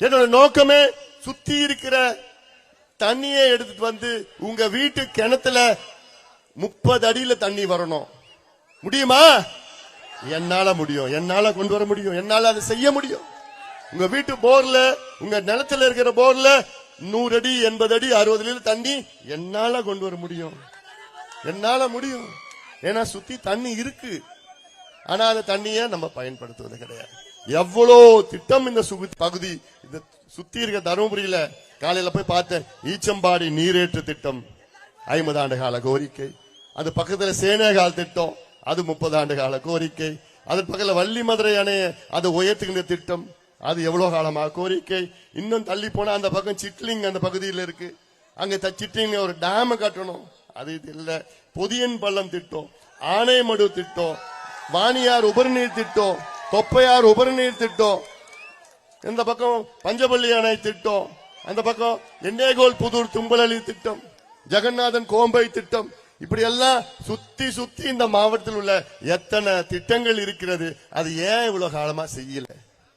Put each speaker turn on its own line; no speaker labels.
என்னோட நோக்கமே சுத்தி இருக்கிற தண்ணியை எடுத்துட்டு வந்து உங்க வீட்டு கிணத்துல 30 அடியில தண்ணி வரணும். முடியுமா? என்னால முடியும், என்னால கொண்டு வர முடியும், என்னால அதை செய்ய முடியும். உங்க வீட்டு போர்ல, உங்க நிலத்துல இருக்கிற போர்ல 100 அடி 80 அடி 60 அடி தண்ணி என்னால கொண்டு வர முடியும், என்னால முடியும். ஏன்னா சுத்தி தண்ணி இருக்கு. ஆனா அந்த தண்ணியை நம்ம பயன்படுத்துவது கிடையாது. எவ்வளோ திட்டம் இந்த பகுதி, இந்த சுத்தி இருக்க தருமபுரியில காலையில போய் பார்த்தேன். ஈச்சம்பாடி நீரேற்று திட்டம் 50 ஆண்டு கால கோரிக்கை. அது பக்கத்துல சேனேகால் திட்டம், அது 30 ஆண்டு கால கோரிக்கை. அது பக்கத்துல வள்ளி மதுரை அணைய அது உயர்த்துகின்ற திட்டம், அது எவ்வளவு காலமா கோரிக்கை. இன்னும் தள்ளி போனா அந்த பக்கம் சிட்லிங் அந்த பகுதியில் இருக்கு. அங்க சிட்லிங் ஒரு டேம் கட்டணும், அது இது இல்ல. பொதியன் பள்ளம் திட்டம், ஆனைமடு திட்டம், வாணியார் உபரிநீர் திட்டம், தொப்பையார் உபரிநீர் திட்டம், இந்த பக்கம் பஞ்சபள்ளி அணை திட்டம், அந்த பக்கம் எண்ணேகோல் புதூர் தும்பலி திட்டம், ஜெகநாதன் கோம்பை திட்டம். இப்படி எல்லாம் சுத்தி சுத்தி இந்த மாவட்டத்தில் உள்ள எத்தனை திட்டங்கள் இருக்கிறது. அது ஏன் இவ்வளவு காலமா செய்யல?